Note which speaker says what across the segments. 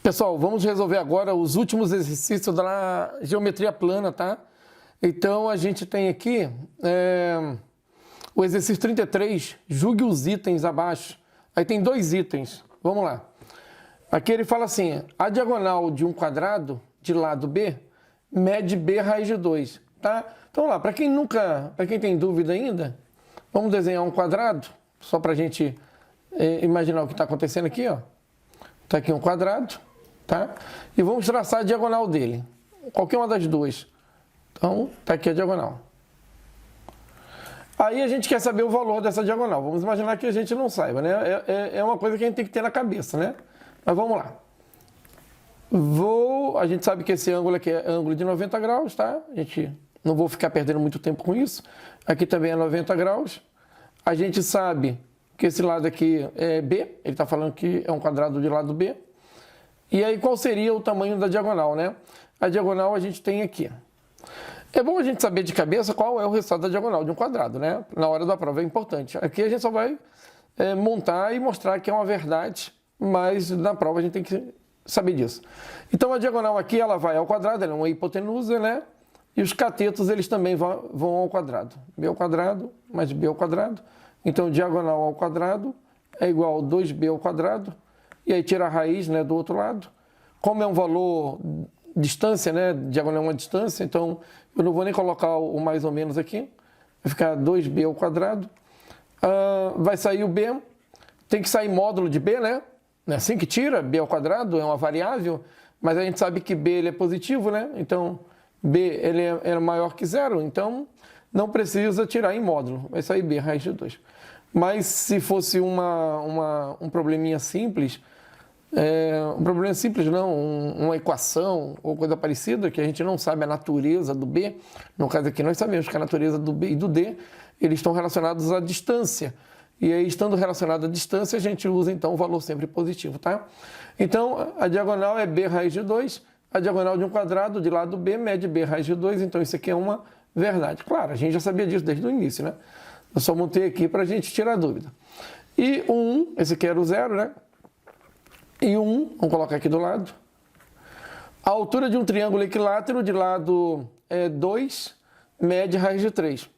Speaker 1: Pessoal, vamos resolver agora os últimos exercícios da geometria plana, tá? Então, a gente tem aqui o exercício 33, julgue os itens abaixo. Aí tem dois itens, vamos lá. Aqui ele fala assim, a diagonal de um quadrado de lado B mede B raiz de 2, tá? Então, vamos lá, para quem tem dúvida ainda, vamos desenhar um quadrado, só para a gente imaginar o que está acontecendo aqui, ó. Está aqui um quadrado, tá? E vamos traçar a diagonal dele, qualquer uma das duas. Então, está aqui a diagonal. Aí a gente quer saber o valor dessa diagonal. Vamos imaginar que a gente não saiba, né? É uma coisa que a gente tem que ter na cabeça, né? Mas vamos lá. A gente sabe que esse ângulo aqui é ângulo de 90 graus, tá? Não vou ficar perdendo muito tempo com isso. Aqui também é 90 graus. A gente sabe que esse lado aqui é B. Ele está falando que é um quadrado de lado B. E aí, qual seria o tamanho da diagonal, né? A diagonal a gente tem aqui. É bom a gente saber de cabeça qual é o resultado da diagonal de um quadrado, né? Na hora da prova é importante. Aqui a gente só vai montar e mostrar que é uma verdade, mas na prova a gente tem que saber disso. Então a diagonal aqui ela vai ao quadrado, ela é uma hipotenusa, né? E os catetos eles também vão ao quadrado. B ao quadrado mais B ao quadrado. Então diagonal ao quadrado é igual a 2B ao quadrado. E aí tira a raiz, né, do outro lado. Como é um valor distância, né? Diagonal é uma distância, então eu não vou nem colocar o mais ou menos aqui. Vai ficar 2B ao quadrado. Vai sair o B. Tem que sair módulo de B, né? Não é assim que tira? B ao quadrado é uma variável, mas a gente sabe que B ele é positivo, né? Então, B ele é maior que zero, então não precisa tirar em módulo. Vai sair B raiz de 2. Mas se fosse um probleminha simples, um problema simples não, uma equação ou coisa parecida, que a gente não sabe a natureza do B, no caso aqui nós sabemos que a natureza do B e do D, eles estão relacionados à distância. E aí, estando relacionado à distância, a gente usa então o valor sempre positivo, tá? Então, a diagonal é B raiz de 2, a diagonal de um quadrado de lado B mede B raiz de 2, então isso aqui é uma verdade. Claro, a gente já sabia disso desde o início, né? Eu só montei aqui para a gente tirar a dúvida. E o 1, esse aqui era o 0, né? E o 1, vamos colocar aqui do lado. A altura de um triângulo equilátero de lado 2 mede raiz de 3.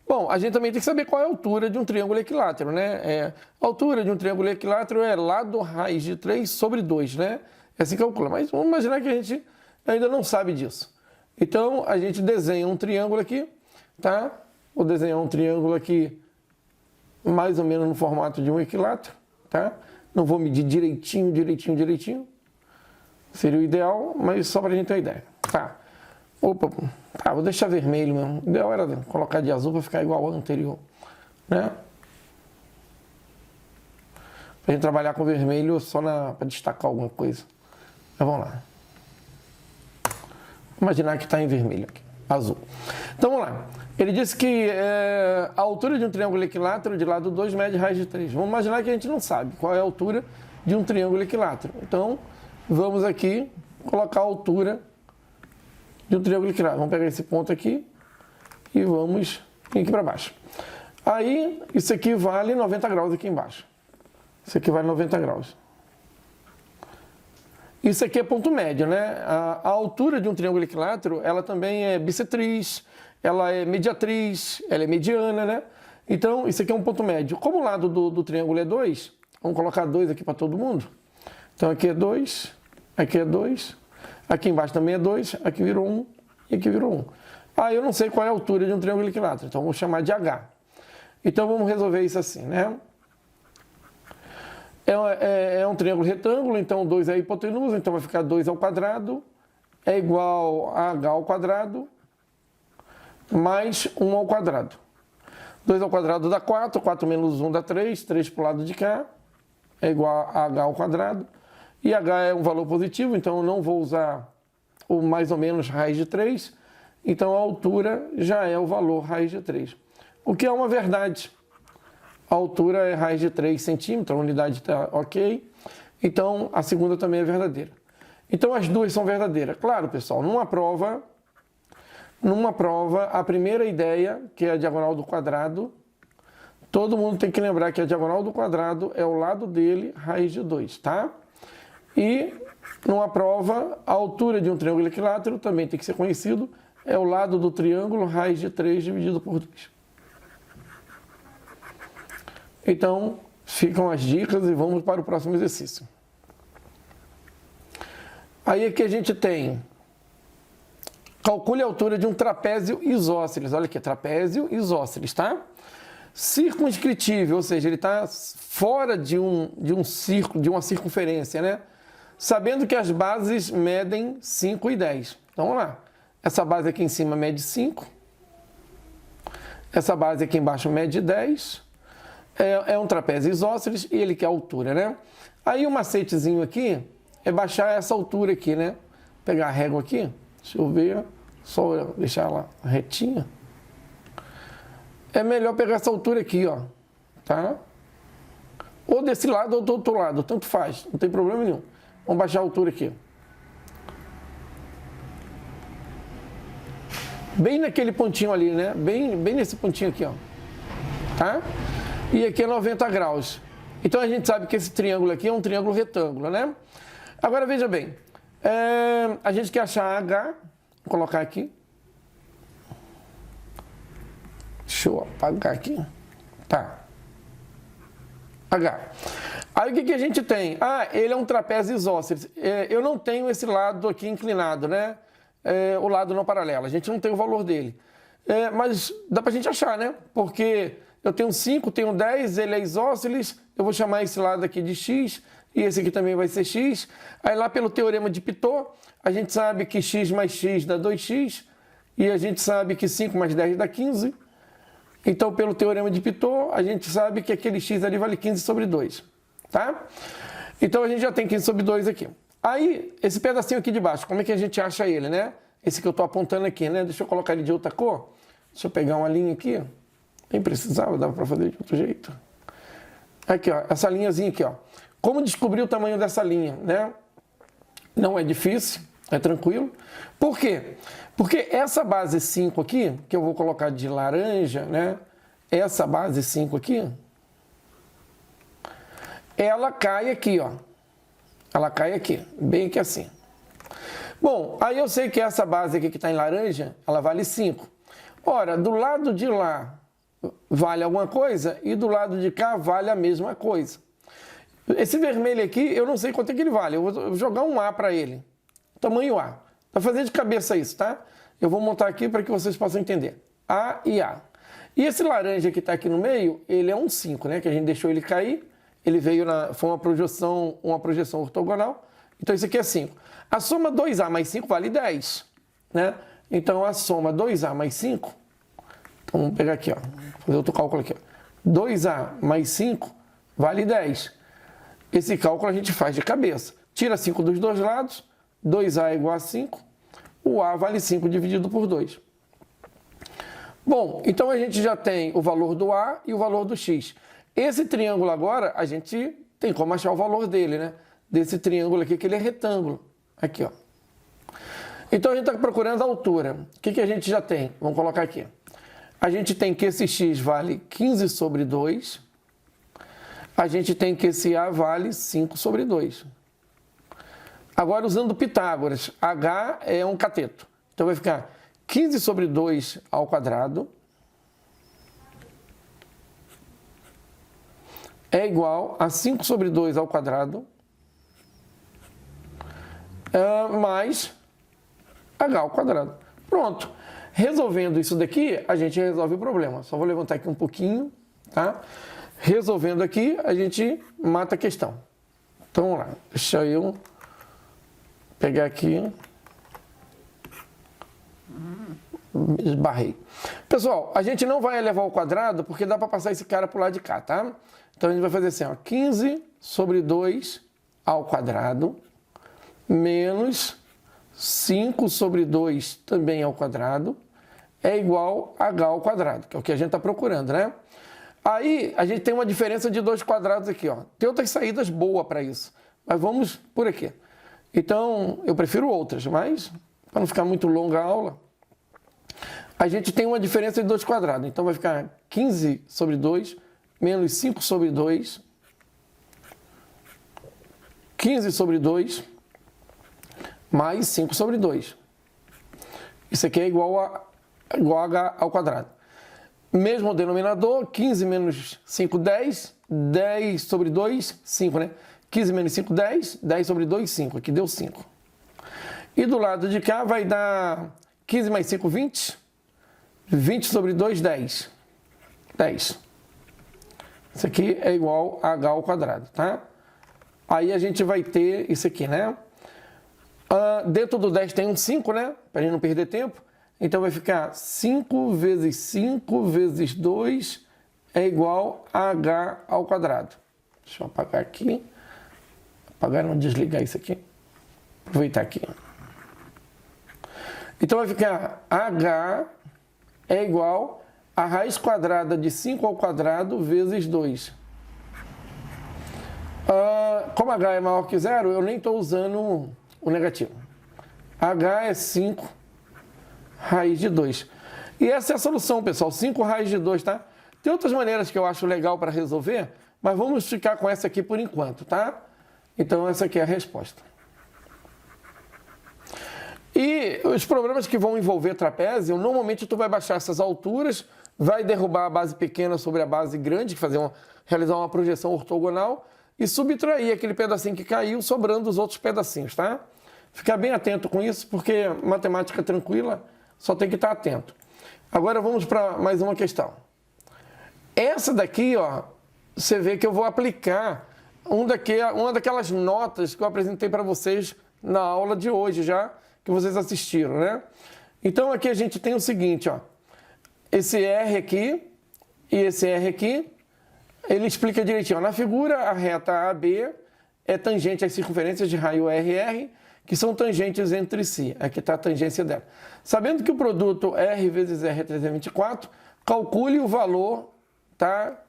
Speaker 1: Bom, a gente também tem que saber qual é a altura de um triângulo equilátero, né? A altura de um triângulo equilátero é lado raiz de 3 sobre 2, né? É assim que calcula. Mas vamos imaginar que a gente ainda não sabe disso. Então, a gente desenha um triângulo aqui, tá? Vou desenhar um triângulo aqui mais ou menos no formato de um equilátero, tá? Não vou medir direitinho. Seria o ideal, mas só para a gente ter uma ideia. Tá. Opa, tá, vou deixar vermelho mesmo. O ideal era colocar de azul para ficar igual ao anterior, né? Para a gente trabalhar com vermelho só para destacar alguma coisa. Mas vamos lá. Imaginar que está em vermelho aqui, azul. Então vamos lá. Ele disse que a altura de um triângulo equilátero de lado 2 mede raiz de 3. Vamos imaginar que a gente não sabe qual é a altura de um triângulo equilátero. Então, vamos aqui colocar a altura de um triângulo equilátero. Vamos pegar esse ponto aqui e vamos vir aqui para baixo. Aí, isso aqui vale 90 graus aqui embaixo. Isso aqui vale 90 graus. Isso aqui é ponto médio, né? A altura de um triângulo equilátero, ela também é bissetriz, ela é mediatriz, ela é mediana, né? Então, isso aqui é um ponto médio. Como o lado do triângulo é 2, vamos colocar 2 aqui para todo mundo. Então, aqui é 2, aqui é 2, aqui embaixo também é 2, aqui virou 1 e aqui virou 1. Ah, eu não sei qual é a altura de um triângulo equilátero, então vou chamar de H. Então, vamos resolver isso assim, né? É um triângulo retângulo, então 2 é a hipotenusa, então vai ficar 2 ao quadrado é igual a H ao quadrado mais 1 ao quadrado. 2 ao quadrado dá 4, 4 menos 1 dá 3, 3 para o lado de cá é igual a H ao quadrado. E H é um valor positivo, então eu não vou usar o mais ou menos raiz de 3. Então a altura já é o valor raiz de 3. O que é uma verdade. A altura é raiz de 3 centímetros, a unidade está ok. Então a segunda também é verdadeira. Então as duas são verdadeiras. Claro, pessoal, numa prova, a primeira ideia, que é a diagonal do quadrado, todo mundo tem que lembrar que a diagonal do quadrado é o lado dele, raiz de 2, tá? E numa prova, a altura de um triângulo equilátero também tem que ser conhecido. É o lado do triângulo, raiz de 3 dividido por 2. Então, ficam as dicas e vamos para o próximo exercício. Aí aqui a gente tem, calcule a altura de um trapézio isósceles. Olha aqui, trapézio isósceles, tá? Circunscritível, ou seja, ele está fora de um círculo, de uma circunferência, né? Sabendo que as bases medem 5 e 10. Então, vamos lá. Essa base aqui em cima mede 5. Essa base aqui embaixo mede 10. É um trapézio isósceles e ele quer a altura, né? Aí o macetezinho aqui é baixar essa altura aqui, né? Pegar a régua aqui, deixa eu ver, só deixar ela retinha. É melhor pegar essa altura aqui, ó, tá? Ou desse lado ou do outro lado, tanto faz, não tem problema nenhum. Vamos baixar a altura aqui. Bem naquele pontinho ali, né? Bem nesse pontinho aqui, ó. Tá? E aqui é 90 graus. Então a gente sabe que esse triângulo aqui é um triângulo retângulo, né? Agora veja bem. A gente quer achar H. Vou colocar aqui. Deixa eu apagar aqui. Tá. H. Aí o que a gente tem? Ah, ele é um trapézio isósceles. Eu não tenho esse lado aqui inclinado, né? O lado não paralelo. A gente não tem o valor dele. Mas dá pra gente achar, né? Porque eu tenho 5, tenho 10, ele é isósceles. Eu vou chamar esse lado aqui de x. E esse aqui também vai ser x. Aí lá pelo teorema de Pitot, a gente sabe que x mais x dá 2x. E a gente sabe que 5 mais 10 dá 15. Então, pelo teorema de Pitot, a gente sabe que aquele x ali vale 15 sobre 2. Tá? Então, a gente já tem 15 sobre 2 aqui. Aí, esse pedacinho aqui de baixo, como é que a gente acha ele, né? Esse que eu estou apontando aqui, né? Deixa eu colocar ele de outra cor. Deixa eu pegar uma linha aqui. Nem precisava, dava para fazer de outro jeito. Aqui, ó, essa linhazinha aqui, ó. Como descobrir o tamanho dessa linha, né? Não é difícil, é tranquilo. Por quê? Porque essa base 5 aqui, que eu vou colocar de laranja, né? Essa base 5 aqui, ela cai aqui, ó. Ela cai aqui, bem que assim. Bom, aí eu sei que essa base aqui que está em laranja, ela vale 5. Ora, do lado de lá vale alguma coisa e do lado de cá vale a mesma coisa. Esse vermelho aqui, eu não sei quanto é que ele vale. Eu vou jogar um A para ele. Tamanho A. Para fazer de cabeça isso, tá? Eu vou montar aqui para que vocês possam entender. A e A. E esse laranja que está aqui no meio, ele é um 5, né? Que a gente deixou ele cair. Ele veio foi uma projeção ortogonal. Então, isso aqui é 5. A soma 2A mais 5 vale 10, né? Então, a soma 2A mais 5... Então, vamos pegar aqui, ó. Fazer outro cálculo aqui, ó. 2A mais 5 vale 10. Esse cálculo a gente faz de cabeça. Tira 5 dos dois lados. 2A é igual a 5. O A vale 5 dividido por 2. Bom, então a gente já tem o valor do A e o valor do X. Esse triângulo agora, a gente tem como achar o valor dele, né? Desse triângulo aqui, que ele é retângulo. Aqui, ó. Então, a gente está procurando a altura. O que a gente já tem? Vamos colocar aqui. A gente tem que esse X vale 15 sobre 2. A gente tem que esse A vale 5 sobre 2. Agora, usando Pitágoras, H é um cateto. Então, vai ficar 15 sobre 2 ao quadrado é igual a 5 sobre 2 ao quadrado mais H ao quadrado. Pronto. Resolvendo isso daqui, a gente resolve o problema. Só vou levantar aqui um pouquinho, tá? Resolvendo aqui, a gente mata a questão. Então, vamos lá. Deixa eu pegar aqui. Esbarrei. Pessoal, a gente não vai elevar ao quadrado porque dá para passar esse cara para o lado de cá, tá? Então, a gente vai fazer assim, ó. 15 sobre 2 ao quadrado menos 5 sobre 2 também ao quadrado é igual a H ao quadrado, que é o que a gente está procurando, né? Aí, a gente tem uma diferença de 2 quadrados aqui, ó. Tem outras saídas boas para isso, mas vamos por aqui. Então, eu prefiro outras, mas para não ficar muito longa a aula, a gente tem uma diferença de 2 quadrados. Então, vai ficar 15 sobre 2 menos 5 sobre 2, 15 sobre 2 mais 5 sobre 2. Isso aqui é igual a h ao quadrado. Mesmo denominador, 15 menos 5, 10. 10 sobre 2, 5, né? 15 menos 5, 10. 10 sobre 2, 5. Aqui deu 5. E do lado de cá vai dar 15 mais 5, 20. 20 sobre 2, 10. 10. Isso aqui é igual a h ao quadrado, tá? Aí a gente vai ter isso aqui, né? Dentro do 10 tem um 5, né? Para a gente não perder tempo. Então vai ficar 5 vezes 5 vezes 2 é igual a h ao quadrado. Deixa eu apagar aqui. Apagar, não desligar isso aqui. Aproveitar aqui. Então vai ficar h é igual a raiz quadrada de 5 ao quadrado vezes 2. Como h é maior que zero, eu nem estou usando o negativo. h é 5 raiz de 2. E essa é a solução, pessoal. 5 raiz de 2, tá? Tem outras maneiras que eu acho legal para resolver, mas vamos ficar com essa aqui por enquanto, tá? Então, essa aqui é a resposta. E os problemas que vão envolver trapézio, normalmente tu vai baixar essas alturas, vai derrubar a base pequena sobre a base grande, realizar uma projeção ortogonal e subtrair aquele pedacinho que caiu, sobrando os outros pedacinhos, tá? Ficar bem atento com isso, porque matemática tranquila, só tem que estar atento. Agora vamos para mais uma questão. Essa daqui, ó, você vê que eu vou aplicar uma daquelas notas que eu apresentei para vocês na aula de hoje já, que vocês assistiram, né? Então aqui a gente tem o seguinte, ó. Esse R aqui e esse R aqui, ele explica direitinho. Ó, na figura, a reta AB é tangente às circunferências de raio RR, que são tangentes entre si. Aqui está a tangência dela. Sabendo que o produto R vezes R é 324, calcule o valor, tá,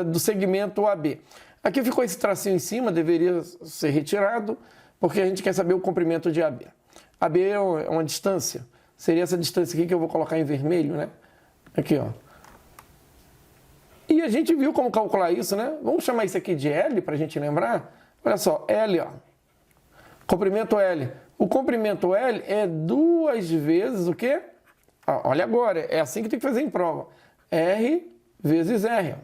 Speaker 1: do segmento AB. Aqui ficou esse tracinho em cima, deveria ser retirado, porque a gente quer saber o comprimento de AB. AB é uma distância. Seria essa distância aqui que eu vou colocar em vermelho, né? Aqui, ó. E a gente viu como calcular isso, né? Vamos chamar isso aqui de L para a gente lembrar? Olha só, L, ó. Comprimento L. O comprimento L é 2 vezes o quê? Olha agora, é assim que tem que fazer em prova. R vezes R.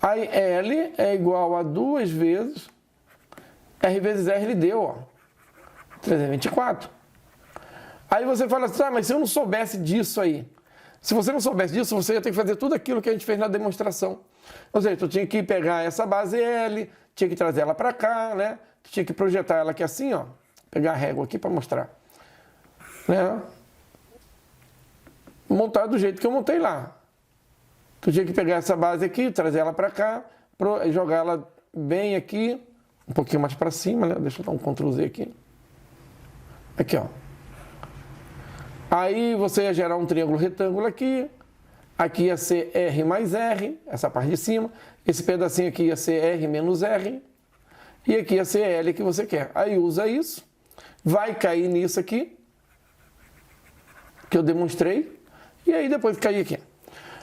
Speaker 1: Aí L é igual a 2 vezes R vezes R, ele deu, ó, 324. Aí você fala assim, mas se eu não soubesse disso aí? Se você não soubesse disso, você ia ter que fazer tudo aquilo que a gente fez na demonstração. Ou seja, tu tinha que pegar essa base L, tinha que trazer ela para cá, né? Tu tinha que projetar ela aqui assim, ó. Pegar a régua aqui para mostrar. Né? Montar do jeito que eu montei lá. Tu tinha que pegar essa base aqui, trazer ela para cá, jogar ela bem aqui, um pouquinho mais para cima, né? Deixa eu dar um Ctrl Z aqui. Aqui, ó. Aí você ia gerar um triângulo retângulo aqui. Aqui ia ser R mais R, essa parte de cima. Esse pedacinho aqui ia ser R menos R. E aqui ia ser L que você quer. Aí usa isso. Vai cair nisso aqui, que eu demonstrei. E aí depois cair aqui.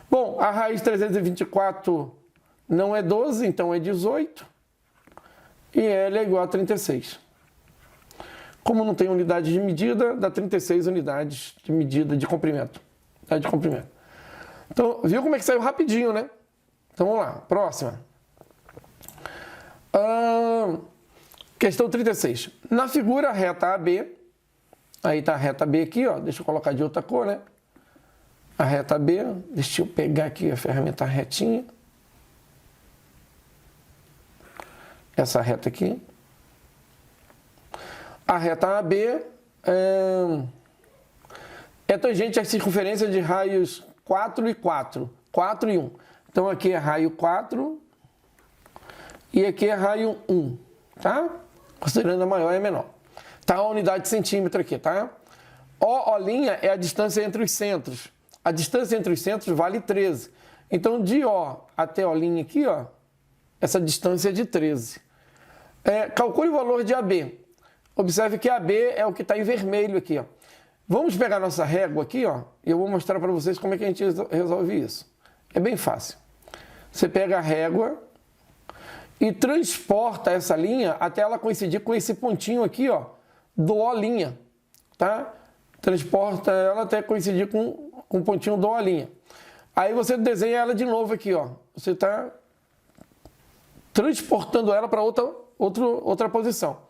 Speaker 1: Bom, a raiz 324 não é 12, então é 18. E L é igual a 36. Como não tem unidade de medida, dá 36 unidades de medida de comprimento. Unidade de comprimento. Então, viu como é que saiu rapidinho, né? Então, vamos lá. Próxima. Questão 36. Na figura reta AB, aí está a reta B aqui, ó. Deixa eu colocar de outra cor, né? A reta B, deixa eu pegar aqui a ferramenta retinha. Essa reta aqui. A reta AB é tangente às circunferências de raios 4 e 4. 4 e 1. Então aqui é raio 4 e aqui é raio 1, tá? Considerando a maior e a menor. Tá a unidade de centímetro aqui, tá? O' é a distância entre os centros. A distância entre os centros vale 13. Então, de O até O' aqui, ó, essa distância é de 13. Calcule o valor de AB. Observe que AB é o que está em vermelho aqui, ó. Vamos pegar nossa régua aqui, ó, e eu vou mostrar para vocês como é que a gente resolve isso. É bem fácil. Você pega a régua e transporta essa linha até ela coincidir com esse pontinho aqui, ó, do O', tá? Transporta ela até coincidir com o pontinho do O'. Aí você desenha ela de novo aqui, ó. Você está transportando ela para outra posição.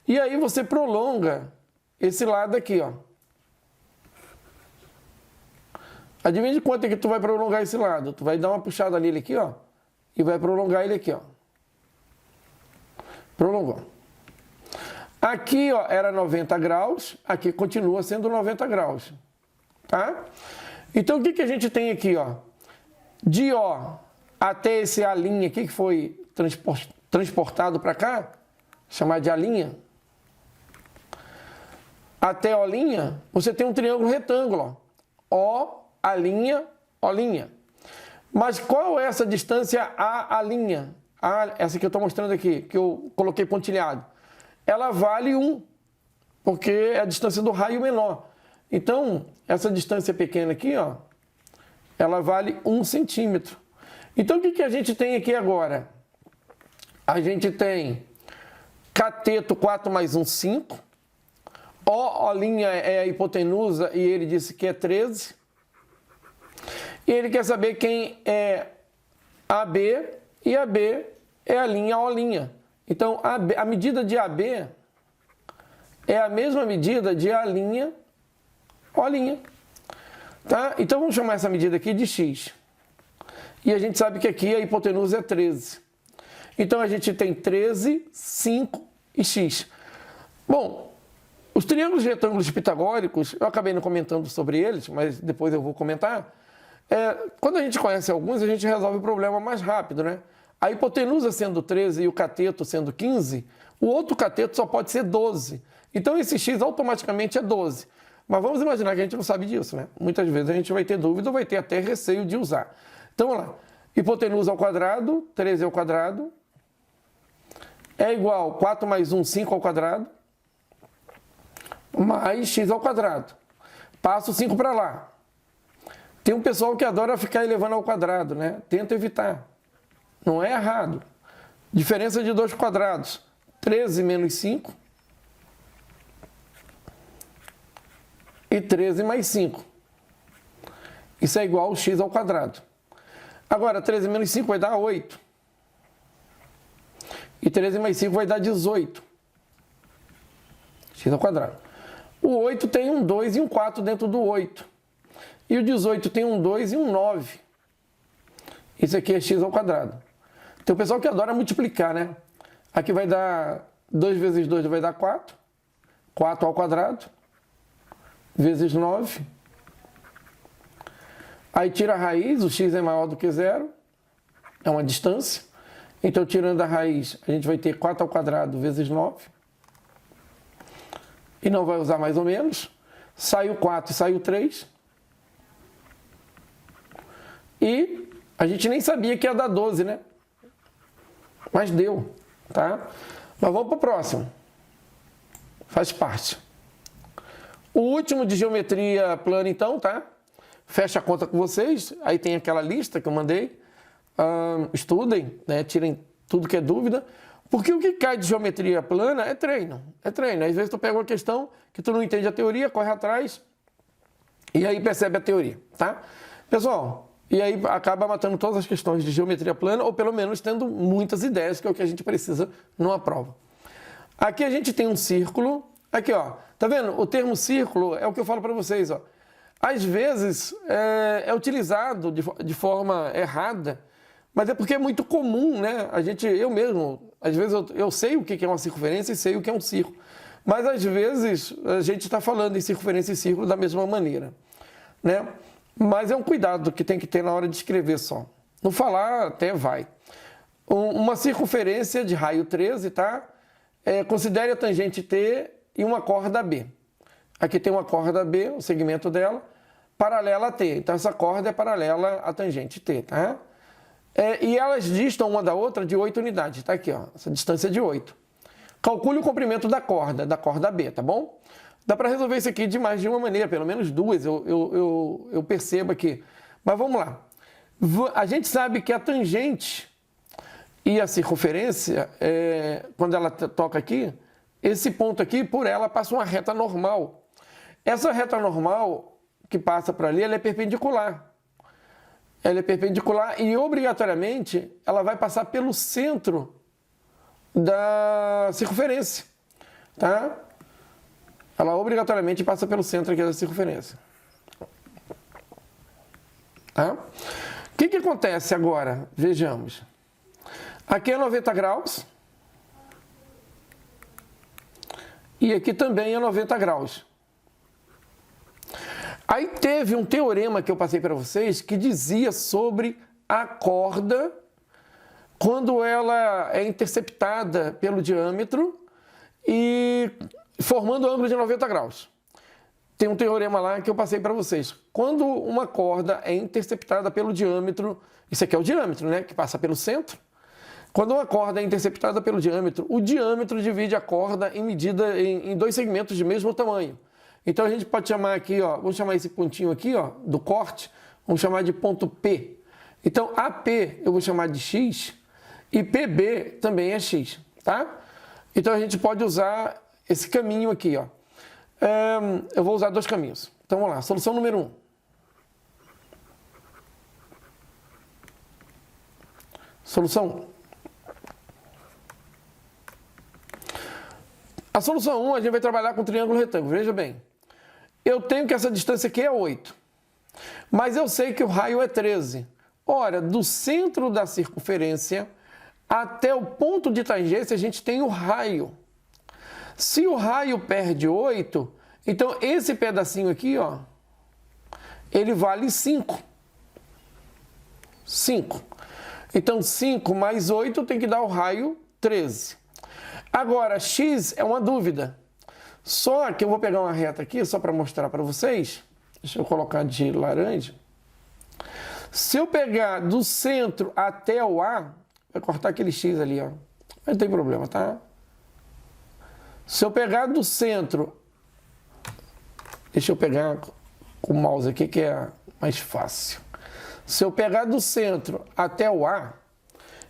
Speaker 1: E aí você prolonga esse lado aqui, ó. Adivinha de quanto é que tu vai prolongar esse lado? Tu vai dar uma puxada nele aqui, ó, e vai prolongar ele aqui, ó. Prolongou. Aqui, ó, era 90 graus, aqui continua sendo 90 graus, tá? Então, o que a gente tem aqui, ó? De O até esse A' aqui, que foi transportado para cá, chamar de A', até O', você tem um triângulo retângulo, ó. O, A', O'. Mas qual é essa distância A'? Essa que eu estou mostrando aqui, que eu coloquei pontilhado. Ela vale 1, porque é a distância do raio menor. Então, essa distância pequena aqui, ó, ela vale 1 centímetro. Então, o que a gente tem aqui agora? A gente tem cateto 4 mais 1, 5. O' é a hipotenusa e ele disse que é 13. E ele quer saber quem é AB e AB é a linha O'. Então, a medida de AB é a mesma medida de A' O'. Tá? Então, vamos chamar essa medida aqui de X. E a gente sabe que aqui a hipotenusa é 13. Então, a gente tem 13, 5 e X. Bom, os triângulos retângulos pitagóricos, eu acabei não comentando sobre eles, mas depois eu vou comentar. Quando a gente conhece alguns, a gente resolve o problema mais rápido, né? A hipotenusa sendo 13 e o cateto sendo 15, o outro cateto só pode ser 12. Então, esse X automaticamente é 12. Mas vamos imaginar que a gente não sabe disso, né? Muitas vezes a gente vai ter dúvida ou vai ter até receio de usar. Então, vamos lá. Hipotenusa ao quadrado, 13 ao quadrado, é igual a 4 mais 1, 5 ao quadrado, mais x ao quadrado. Passo 5 para lá. Tem um pessoal que adora ficar elevando ao quadrado, né? Tenta evitar. Não é errado. Diferença de 2 quadrados. 13 menos 5. E 13 mais 5. Isso é igual a x ao quadrado. Agora, 13 menos 5 vai dar 8. E 13 mais 5 vai dar 18. X ao quadrado. O 8 tem um 2 e um 4 dentro do 8. E o 18 tem um 2 e um 9. Isso aqui é x ao quadrado. Tem o pessoal que adora multiplicar, né? Aqui vai dar 2 vezes 2 vai dar 4. 4 ao quadrado. Vezes 9. Aí tira a raiz, o x é maior do que 0. É uma distância. Então, tirando a raiz, a gente vai ter 4 ao quadrado vezes 9. E não vai usar mais ou menos. Sai o 4 e sai o 3. E a gente nem sabia que ia dar 12, né? Mas deu, tá? Mas vamos para o próximo. Faz parte. O último de geometria plana, então, tá? Fecha a conta com vocês. Aí tem aquela lista que eu mandei. Estudem, né? Tirem tudo que é dúvida. Porque o que cai de geometria plana é treino. É treino. Às vezes tu pega uma questão que tu não entende a teoria, corre atrás e aí percebe a teoria, tá? Pessoal, e aí acaba matando todas as questões de geometria plana, ou pelo menos tendo muitas ideias, que é o que a gente precisa numa prova. Aqui a gente tem um círculo. Aqui, ó. Tá vendo? O termo círculo é o que eu falo para vocês, ó. Às vezes é utilizado de forma errada, mas é porque é muito comum, né? Eu mesmo, às vezes eu sei o que é uma circunferência e sei o que é um círculo. Mas às vezes a gente está falando em circunferência e círculo da mesma maneira, né? Mas é um cuidado que tem que ter na hora de escrever só. Não falar até vai. Uma circunferência de raio 13, tá? Considere a tangente T e uma corda B. Aqui tem uma corda B, o segmento dela, paralela a T. Então, essa corda é paralela à tangente T, tá? E elas distam uma da outra de 8 unidades. Tá aqui, ó, essa distância de 8. Calcule o comprimento da corda B, tá bom? Dá para resolver isso aqui de mais de uma maneira, pelo menos duas, eu percebo aqui. Mas vamos lá. A gente sabe que a tangente e a circunferência, quando ela toca aqui, esse ponto aqui, por ela, passa uma reta normal. Essa reta normal que passa por ali, ela é perpendicular. Ela é perpendicular e, obrigatoriamente, ela vai passar pelo centro da circunferência, tá? Ela obrigatoriamente passa pelo centro aqui da circunferência. Tá? O que acontece agora? Vejamos. Aqui é 90 graus. E aqui também é 90 graus. Aí teve um teorema que eu passei para vocês que dizia sobre a corda quando ela é interceptada pelo diâmetro e formando o ângulo de 90 graus. Tem um teorema lá que eu passei para vocês. Quando uma corda é interceptada pelo diâmetro, isso aqui é o diâmetro, né, que passa pelo centro. Quando uma corda é interceptada pelo diâmetro, o diâmetro divide a corda em dois segmentos de mesmo tamanho. Então a gente pode chamar aqui, ó, vamos chamar esse pontinho aqui, ó, do corte, vamos chamar de ponto P. Então AP eu vou chamar de X e PB também é X, tá? Então a gente pode usar esse caminho aqui, ó. Eu vou usar dois caminhos. Então vamos lá, solução número 1. Solução 1. A solução 1, a gente vai trabalhar com triângulo retângulo. Veja bem, eu tenho que essa distância aqui é 8, mas eu sei que o raio é 13. Ora, do centro da circunferência até o ponto de tangência, a gente tem o raio. Se o raio perde 8, então esse pedacinho aqui, ó, ele vale 5. 5. Então 5 mais 8 tem que dar o raio 13. Agora, x é uma dúvida. Só que eu vou pegar uma reta aqui, só para mostrar para vocês. Deixa eu colocar de laranja. Se eu pegar do centro até o A, vai cortar aquele x ali, ó. Não tem problema, tá? Se eu pegar do centro... Deixa eu pegar com o mouse aqui, que é mais fácil. Se eu pegar do centro até o A,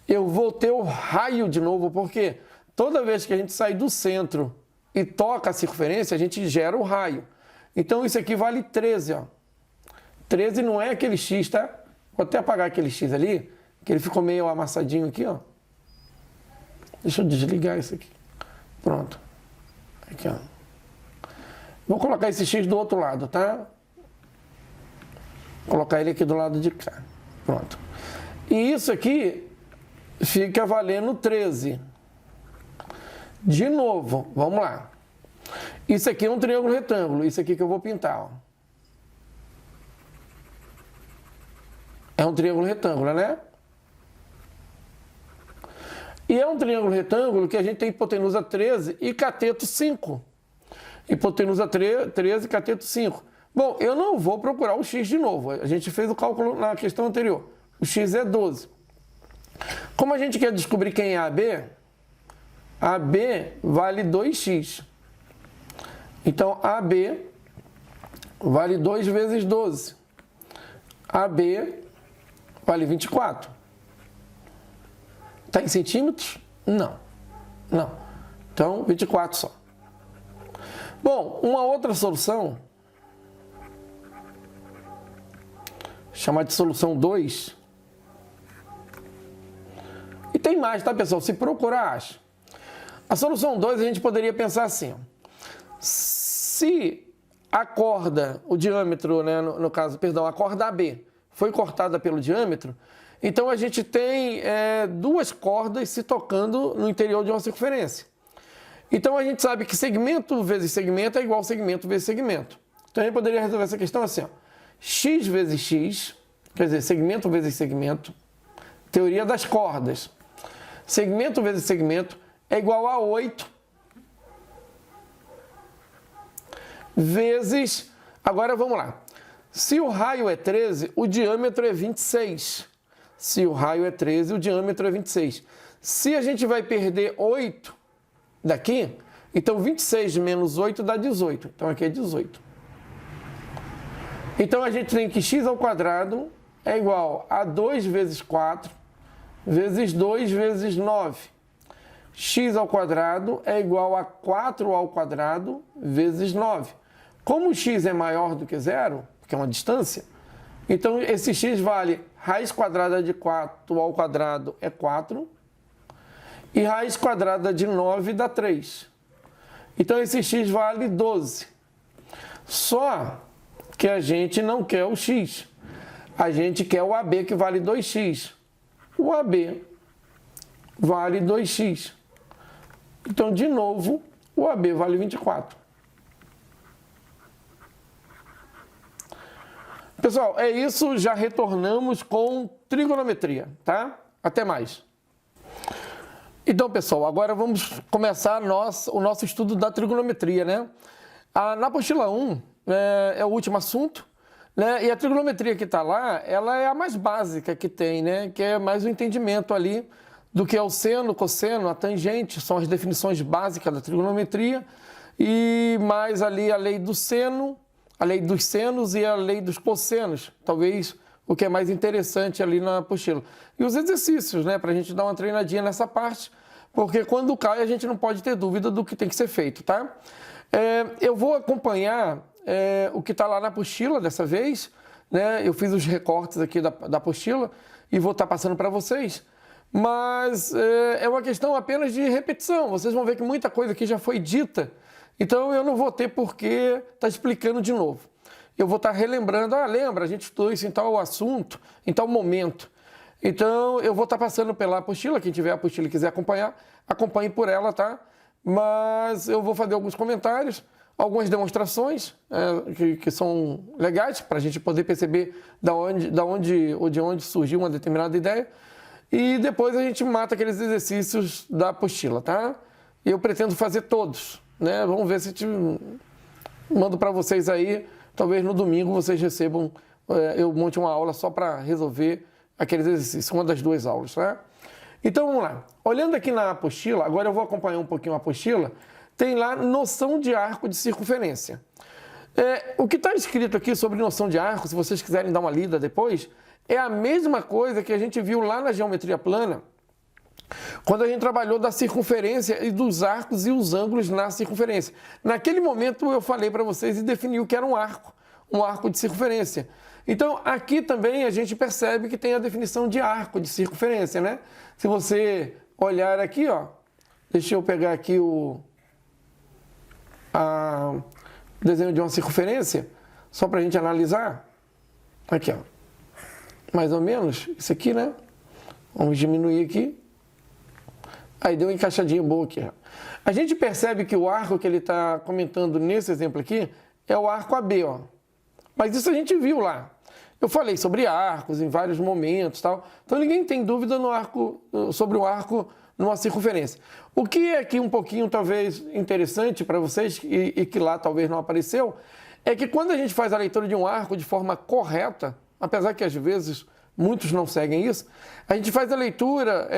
Speaker 1: eu vou ter o raio de novo, porque toda vez que a gente sai do centro e toca a circunferência, a gente gera o raio. Então isso aqui vale 13, ó. 13 não é aquele x, tá? Vou até apagar aquele x ali, que ele ficou meio amassadinho aqui, ó. Deixa eu desligar isso aqui. Pronto. Aqui, ó. Vou colocar esse x do outro lado, tá? Vou colocar ele aqui do lado de cá. Pronto. E isso aqui fica valendo 13. De novo, vamos lá. Isso aqui é um triângulo retângulo. Isso aqui que eu vou pintar, ó. É um triângulo retângulo, né? E é um triângulo retângulo que a gente tem hipotenusa 13 e cateto 5. Hipotenusa 13 e cateto 5. Bom, eu não vou procurar o x de novo. A gente fez o cálculo na questão anterior. O x é 12. Como a gente quer descobrir quem é AB vale 2x. Então, AB vale 2 vezes 12. AB vale 24. Está em centímetros? Não. Não. Então, 24 só. Bom, uma outra solução, chamar de solução 2. E tem mais, tá, pessoal? Se procurar, acha. A solução 2, a gente poderia pensar assim, ó. Se a corda, o diâmetro, né, no caso, perdão, a corda AB foi cortada pelo diâmetro, então a gente tem duas cordas se tocando no interior de uma circunferência. Então a gente sabe que segmento vezes segmento é igual a segmento vezes segmento. Então a gente poderia resolver essa questão assim, ó. X vezes x, quer dizer, segmento vezes segmento, teoria das cordas. Segmento vezes segmento é igual a 8 vezes... Agora vamos lá. Se o raio é 13, o diâmetro é 26. Se o raio é 13, o diâmetro é 26. Se a gente vai perder 8 daqui, então 26 menos 8 dá 18. Então aqui é 18. Então a gente tem que x ao quadrado é igual a 2 vezes 4 vezes 2 vezes 9. X ao quadrado é igual a 4 ao quadrado vezes 9. Como x é maior do que zero, que é uma distância, então esse x vale raiz quadrada de 4 ao quadrado é 4 e raiz quadrada de 9 dá 3. Então esse x vale 12. Só que a gente não quer o x. A gente quer o AB que vale 2x. O AB vale 2x. Então, de novo, o AB vale 24. Pessoal, é isso. Já retornamos com trigonometria, tá? Até mais. Então, pessoal, agora vamos começar o nosso estudo da trigonometria, né? Na apostila 1 é o último assunto, né? E a trigonometria que está lá, ela é a mais básica que tem, né? Que é mais o entendimento ali do que é o seno, cosseno, a tangente, são as definições básicas da trigonometria, e mais ali a lei do seno, a lei dos senos e a lei dos cossenos, talvez o que é mais interessante ali na apostila. E os exercícios, né, para a gente dar uma treinadinha nessa parte, porque quando cai a gente não pode ter dúvida do que tem que ser feito, tá? Eu vou acompanhar o que está lá na apostila dessa vez, né? Eu fiz os recortes aqui da apostila e vou estar passando para vocês. Mas é uma questão apenas de repetição. Vocês vão ver que muita coisa aqui já foi dita, então eu não vou ter por que estar explicando de novo. Eu vou estar relembrando, lembra, a gente estudou isso em tal assunto, em tal momento. Então eu vou estar passando pela apostila, quem tiver a apostila e quiser acompanhar, acompanhe por ela, tá? Mas eu vou fazer alguns comentários, algumas demonstrações que são legais para a gente poder perceber de onde surgiu uma determinada ideia. E depois a gente mata aqueles exercícios da apostila, tá? Eu pretendo fazer todos, né? Vamos ver se mando para vocês aí. Talvez no domingo vocês recebam, eu monte uma aula só para resolver aqueles exercícios, uma das duas aulas, tá? Então vamos lá. Olhando aqui na apostila, agora eu vou acompanhar um pouquinho a apostila, tem lá noção de arco de circunferência. O que está escrito aqui sobre noção de arco, se vocês quiserem dar uma lida depois, é a mesma coisa que a gente viu lá na geometria plana, quando a gente trabalhou da circunferência e dos arcos e os ângulos na circunferência. Naquele momento eu falei para vocês e defini o que era um arco de circunferência. Então aqui também a gente percebe que tem a definição de arco de circunferência, né? Se você olhar aqui, ó, deixa eu pegar aqui o desenho de uma circunferência, só para a gente analisar. Aqui, ó. Mais ou menos, isso aqui, né? Vamos diminuir aqui. Aí deu uma encaixadinha boa aqui. A gente percebe que o arco que ele está comentando nesse exemplo aqui é o arco AB, ó. Mas isso a gente viu lá. Eu falei sobre arcos em vários momentos, tal. Então ninguém tem dúvida sobre o arco numa circunferência. O que é aqui um pouquinho talvez interessante para vocês e que lá talvez não apareceu, é que quando a gente faz a leitura de um arco de forma correta, apesar que às vezes muitos não seguem isso, a gente faz a leitura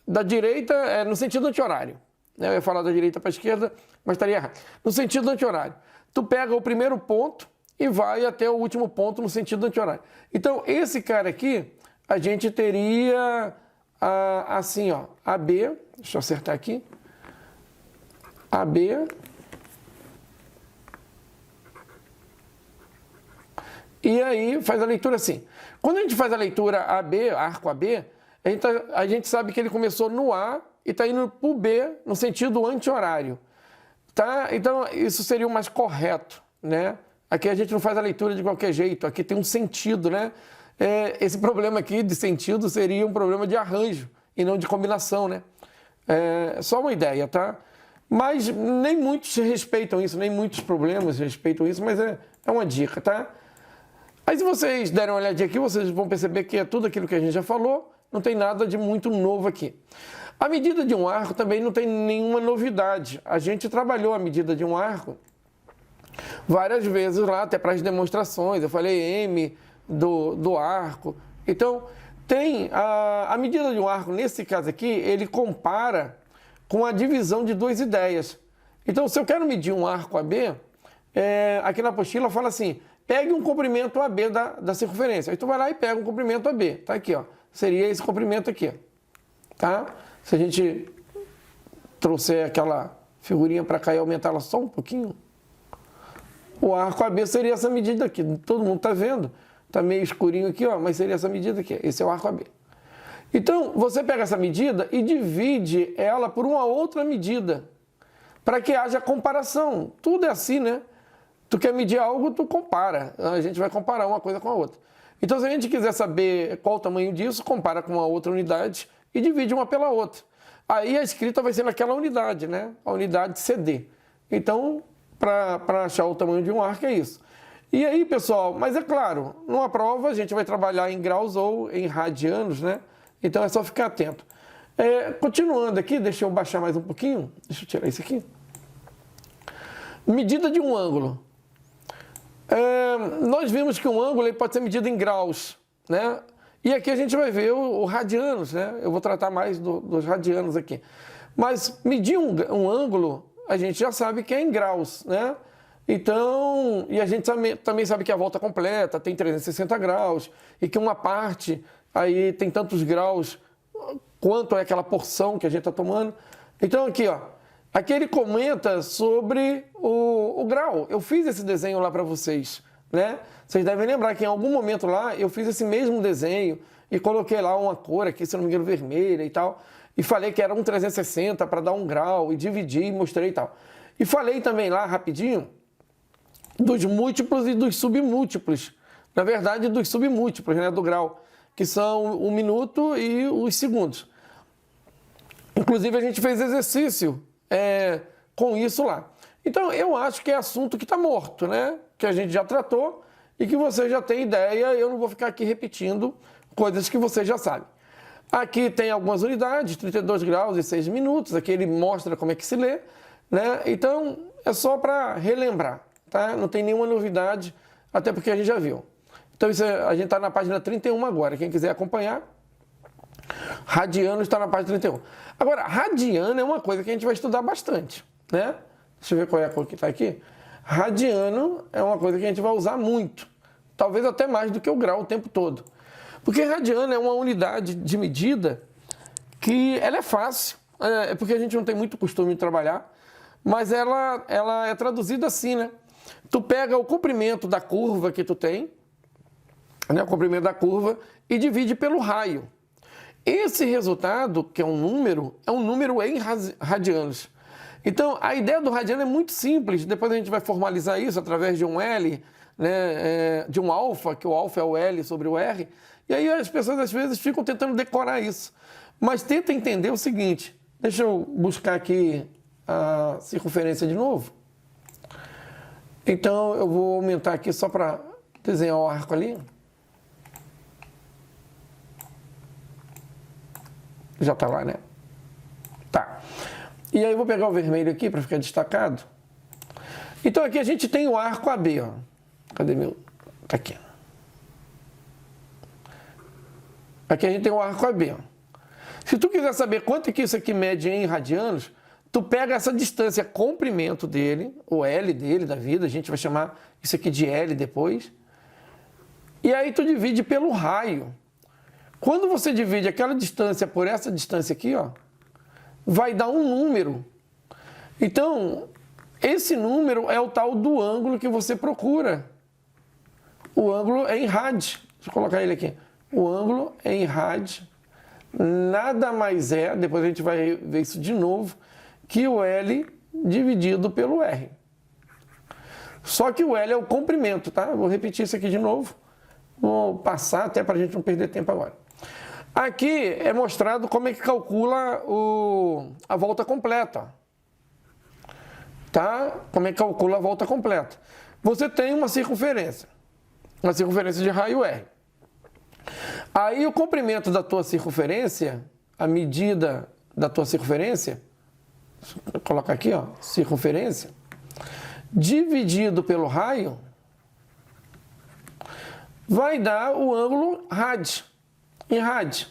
Speaker 1: da direita no sentido anti-horário. Eu ia falar da direita para a esquerda, mas estaria errado. No sentido anti-horário. Tu pega o primeiro ponto e vai até o último ponto no sentido anti-horário. Então, esse cara aqui, a gente teria assim, ó, AB, deixa eu acertar aqui, AB, e aí faz a leitura assim. Quando a gente faz a leitura AB, arco AB, a gente sabe que ele começou no A e está indo para o B no sentido anti-horário. Tá? Então, isso seria o mais correto, né? Aqui a gente não faz a leitura de qualquer jeito, aqui tem um sentido, né? Esse problema aqui de sentido seria um problema de arranjo e não de combinação, né? Só uma ideia, tá? Mas nem muitos respeitam isso, nem muitos problemas respeitam isso, mas é uma dica, tá? Aí se vocês derem uma olhadinha aqui, vocês vão perceber que é tudo aquilo que a gente já falou, não tem nada de muito novo aqui. A medida de um arco também não tem nenhuma novidade. A gente trabalhou a medida de um arco várias vezes lá, até para as demonstrações. Eu falei M do arco. Então, tem a medida de um arco, nesse caso aqui, ele compara com a divisão de duas ideias. Então, se eu quero medir um arco AB, aqui na apostila fala assim, pegue um comprimento AB da circunferência. Aí tu vai lá e pega um comprimento AB. Tá aqui, ó. seria esse comprimento aqui, tá? Se a gente trouxer aquela figurinha para cá e aumentar ela só um pouquinho, o arco AB seria essa medida aqui. Todo mundo está vendo, está meio escurinho aqui, ó, mas seria essa medida aqui. Esse é o arco AB. Então, você pega essa medida e divide ela por uma outra medida, para que haja comparação. Tudo é assim, né? Tu quer medir algo, tu compara. A gente vai comparar uma coisa com a outra. Então, se a gente quiser saber qual o tamanho disso, compara com uma outra unidade e divide uma pela outra. Aí a escrita vai ser naquela unidade, né? A unidade CD. Então, para achar o tamanho de um arco é isso. E aí, pessoal, mas é claro, numa prova a gente vai trabalhar em graus ou em radianos, né? Então é só ficar atento. Continuando aqui, deixa eu baixar mais um pouquinho. Deixa eu tirar isso aqui. Medida de um ângulo. Nós vimos que um ângulo ele pode ser medido em graus, né? E aqui a gente vai ver o radianos, né? Eu vou tratar mais dos radianos aqui. Mas medir um ângulo, a gente já sabe que é em graus, né? Então, e a gente também sabe que a volta completa tem 360 graus e que uma parte aí tem tantos graus quanto é aquela porção que a gente está tomando. Então aqui, ó, aqui ele comenta sobre o grau. Eu fiz esse desenho lá para vocês, né? Vocês devem lembrar que em algum momento lá eu fiz esse mesmo desenho e coloquei lá uma cor aqui, se não me engano, vermelha e tal. E falei que era um 360 para dar um grau e dividi e mostrei e tal. E falei também lá rapidinho dos múltiplos e dos submúltiplos. Na verdade, dos submúltiplos, né, do grau, que são o minuto e os segundos. Inclusive, a gente fez exercício com isso lá. Então, eu acho que é assunto que está morto, né? Que a gente já tratou e que você já tem ideia. Eu não vou ficar aqui repetindo coisas que você já sabe. Aqui tem algumas unidades, 32 graus e 6 minutos. Aqui ele mostra como é que se lê, né? Então, é só para relembrar, tá? Não tem nenhuma novidade, até porque a gente já viu. Então, a gente está na página 31 agora. Quem quiser acompanhar, radiano está na página 31. Agora, radiano é uma coisa que a gente vai estudar bastante, né? Deixa eu ver qual é a cor que está aqui. Radiano é uma coisa que a gente vai usar muito. Talvez até mais do que o grau o tempo todo. Porque radiano é uma unidade de medida que ela é fácil. É porque a gente não tem muito costume de trabalhar. Mas ela é traduzida assim, né? Tu pega o comprimento da curva que tu tem, né, o comprimento da curva, e divide pelo raio. Esse resultado, que é um número em radianos. Então, a ideia do radiano é muito simples. Depois a gente vai formalizar isso através de um L, né, de um alfa, que o alfa é o L sobre o R. E aí as pessoas, às vezes, ficam tentando decorar isso. Mas tenta entender o seguinte. Deixa eu buscar aqui a circunferência de novo. Então, eu vou aumentar aqui só para desenhar o arco ali. Já está lá, né? Tá. E aí eu vou pegar o vermelho aqui para ficar destacado. Então aqui a gente tem o arco AB, ó. Cadê meu? Tá aqui. Aqui a gente tem o arco AB, ó. Se tu quiser saber quanto é que isso aqui mede em radianos, tu pega essa distância, comprimento dele, o L dele da vida, a gente vai chamar isso aqui de L depois. E aí tu divide pelo raio. Quando você divide aquela distância por essa distância aqui, ó, vai dar um número. Então, esse número é o tal do ângulo que você procura. O ângulo é em rad. Deixa eu colocar ele aqui. O ângulo é em rad. Nada mais é, depois a gente vai ver isso de novo, que o L dividido pelo R. Só que o L é o comprimento, tá? Eu vou repetir isso aqui de novo. Vou passar até para a gente não perder tempo agora. Aqui é mostrado como é que calcula a volta completa. Tá? Como é que calcula a volta completa. Você tem uma circunferência de raio R. Aí o comprimento da tua circunferência, a medida da tua circunferência, vou colocar aqui, ó, circunferência, dividido pelo raio, vai dar o ângulo rad, em rad.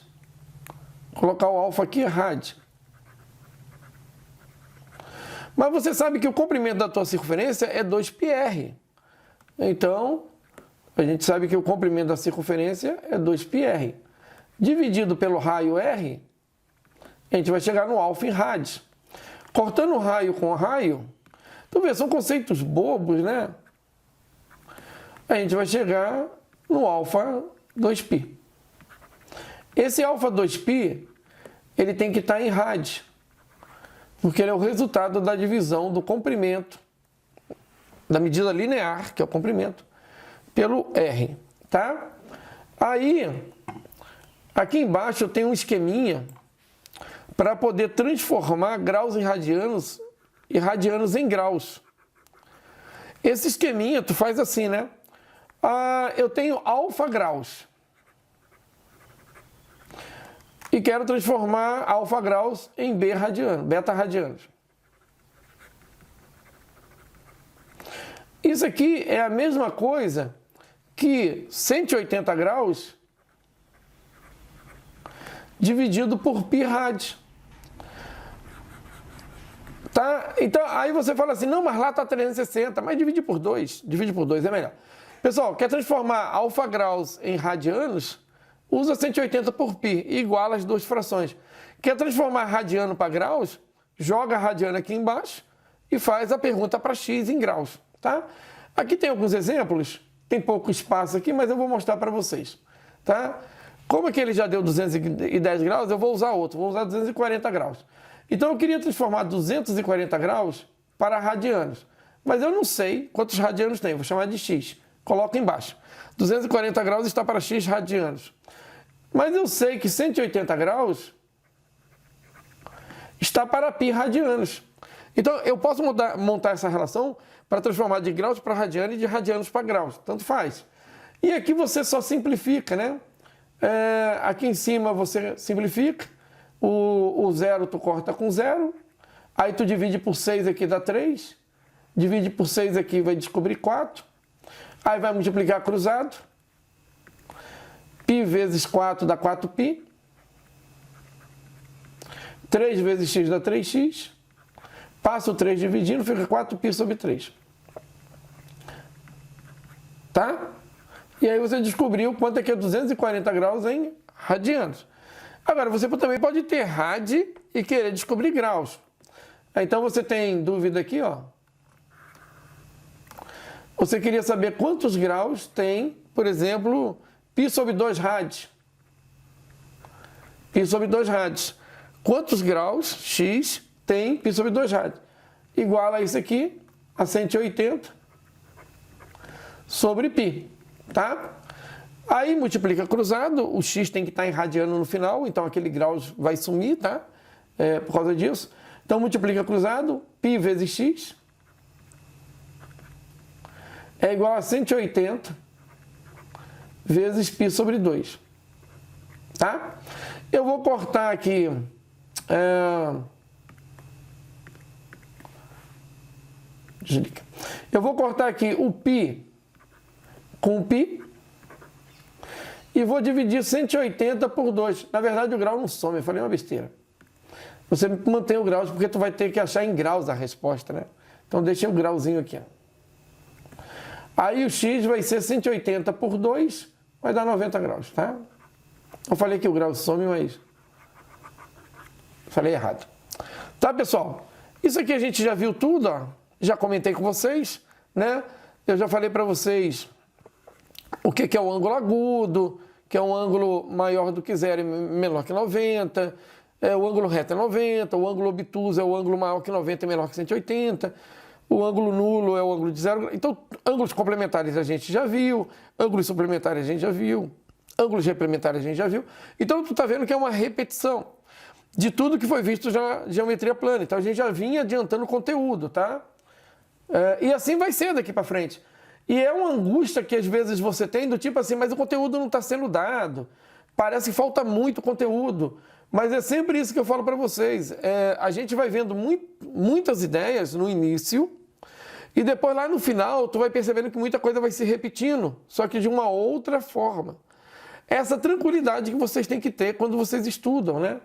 Speaker 1: Vou colocar o alfa aqui, rad. Mas você sabe que o comprimento da tua circunferência é 2πr. Então, a gente sabe que o comprimento da circunferência é 2πr. dividido pelo raio R, a gente vai chegar no alfa em rad. Cortando raio com raio, tu vê, são conceitos bobos, né? A gente vai chegar no alfa 2π. Esse alfa 2π, ele tem que estar em rad, porque ele é o resultado da divisão do comprimento, da medida linear, que é o comprimento, pelo R, tá? Aí, aqui embaixo eu tenho um esqueminha para poder transformar graus em radianos e radianos em graus. Esse esqueminha tu faz assim, né? Eu tenho alfa graus e quero transformar alfa graus em beta radianos. Isso aqui é a mesma coisa que 180 graus dividido por π rad. Tá? Então, aí você fala assim, não, mas lá está 360, mas divide por 2 é melhor. Pessoal, quer transformar alfa graus em radianos? Usa 180 por π, iguala as duas frações. Quer transformar radiano para graus? Joga radiano aqui embaixo e faz a pergunta para x em graus, tá? Aqui tem alguns exemplos, tem pouco espaço aqui, mas eu vou mostrar para vocês, tá? Como aqui ele já deu 210 graus, eu vou usar outro, vou usar 240 graus. Então eu queria transformar 240 graus para radianos, mas eu não sei quantos radianos tem, vou chamar de x. Coloco embaixo. 240 graus está para x radianos. Mas eu sei que 180 graus está para π radianos. Então eu posso montar essa relação para transformar de graus para radiano e de radianos para graus. Tanto faz. E aqui você só simplifica, né? Aqui em cima você simplifica. O zero tu corta com zero. Aí tu divide por 6 aqui dá 3. Divide por 6 aqui vai descobrir 4. Aí vai multiplicar cruzado. Π vezes 4 dá 4π. 3 vezes x dá 3x. Passa o 3 dividindo, fica 4π sobre 3. Tá? E aí você descobriu quanto é que é 240 graus em radianos. Agora, você também pode ter rad e querer descobrir graus. Então você tem dúvida aqui, ó. Você queria saber quantos graus tem, por exemplo, π sobre 2 rad. Π sobre 2 rads. Quantos graus x tem π sobre 2 rad? Igual a isso aqui, a 180 sobre π, tá? Aí multiplica cruzado, o x tem que estar em radiano no final, então aquele grau vai sumir, tá? Por causa disso. Então multiplica cruzado, π vezes x é igual a 180 vezes π sobre 2, tá? Eu vou cortar aqui desliga. Eu vou cortar aqui o π com o π e vou dividir 180 por 2. Na verdade, o grau não some, eu falei uma besteira. Você mantém o grau porque tu vai ter que achar em graus a resposta, né? Então deixei o grauzinho aqui, ó. Aí o x vai ser 180 por 2, vai dar 90 graus, tá? Eu falei que o grau some, mas falei errado. Tá, pessoal? Isso aqui a gente já viu tudo, ó. Já comentei com vocês, né? Eu já falei para vocês o que é o ângulo agudo, que é um ângulo maior do que 0 e menor que 90. O ângulo reto é 90, o ângulo obtuso é o ângulo maior que 90 e menor que 180. O ângulo nulo é o ângulo de 0. Então, ângulos complementares a gente já viu, ângulos suplementares a gente já viu, ângulos replementares a gente já viu. Então, tu está vendo que é uma repetição de tudo que foi visto já em geometria plana. Então, a gente já vinha adiantando o conteúdo, tá? E assim vai ser daqui para frente. E é uma angústia que às vezes você tem do tipo assim, mas o conteúdo não está sendo dado, parece que falta muito conteúdo. Mas é sempre isso que eu falo para vocês. A gente vai vendo muitas ideias no início e depois lá no final tu vai percebendo que muita coisa vai se repetindo, só que de uma outra forma. Essa tranquilidade que vocês têm que ter quando vocês estudam, né?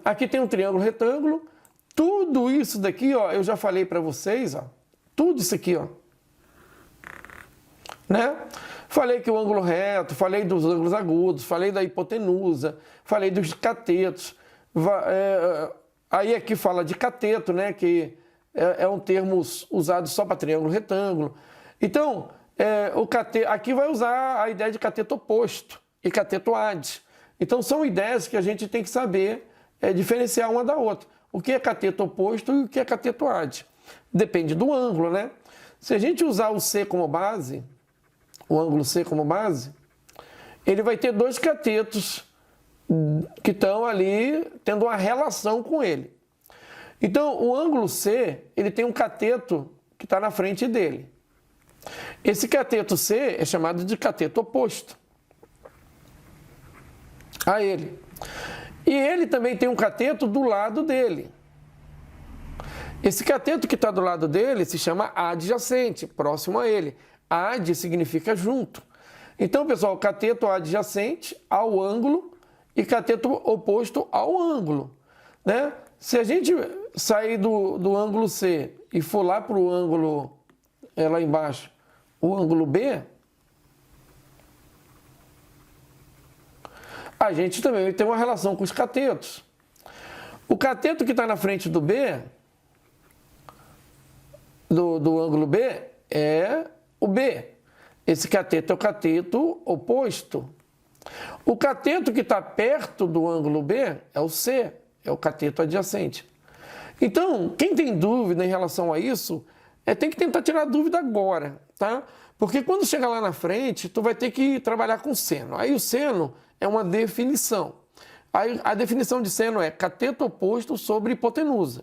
Speaker 1: Aqui tem um triângulo retângulo. Tudo isso daqui, ó, eu já falei para vocês, ó, tudo isso aqui, ó, né? Falei que o ângulo reto, falei dos ângulos agudos, falei da hipotenusa, falei dos catetos. Aí aqui fala de cateto, né, que é um termo usado só para triângulo retângulo. Então, aqui vai usar a ideia de cateto oposto e cateto ad. Então, são ideias que a gente tem que saber diferenciar uma da outra. O que é cateto oposto e o que é cateto ad. Depende do ângulo, né? Se a gente usar o C como base, o ângulo C como base, ele vai ter dois catetos que estão ali tendo uma relação com ele. Então, o ângulo C, ele tem um cateto que está na frente dele. Esse cateto C é chamado de cateto oposto a ele. E ele também tem um cateto do lado dele. Esse cateto que está do lado dele se chama adjacente, próximo a ele. Ad significa junto. Então, pessoal, cateto adjacente ao ângulo e cateto oposto ao ângulo, né? Se a gente sair do ângulo C e for lá para o ângulo, lá embaixo, o ângulo B, a gente também vai ter uma relação com os catetos. O cateto que está na frente do B, do ângulo B, é o B. Esse cateto é o cateto oposto. O cateto que está perto do ângulo B é o C, é o cateto adjacente. Então, quem tem dúvida em relação a isso, tem que tentar tirar a dúvida agora, tá? Porque quando chegar lá na frente, tu vai ter que trabalhar com seno. Aí o seno é uma definição. Aí a definição de seno é cateto oposto sobre hipotenusa.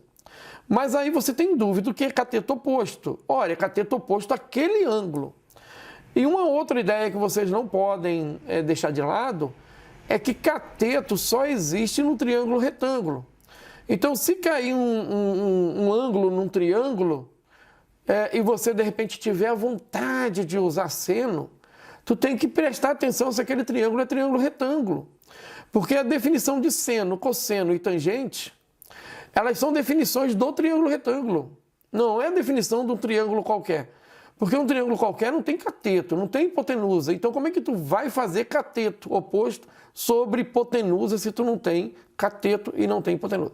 Speaker 1: Mas aí você tem dúvida do que é cateto oposto. Olha, é cateto oposto àquele ângulo. E uma outra ideia que vocês não podem deixar de lado é que cateto só existe no triângulo retângulo. Então, se cair um ângulo num triângulo e você, de repente, tiver a vontade de usar seno, tu tem que prestar atenção se aquele triângulo é triângulo retângulo. Porque a definição de seno, cosseno e tangente, elas são definições do triângulo retângulo. Não é a definição de um triângulo qualquer. Porque um triângulo qualquer não tem cateto, não tem hipotenusa. Então, como é que tu vai fazer cateto oposto sobre hipotenusa se tu não tem cateto e não tem hipotenusa?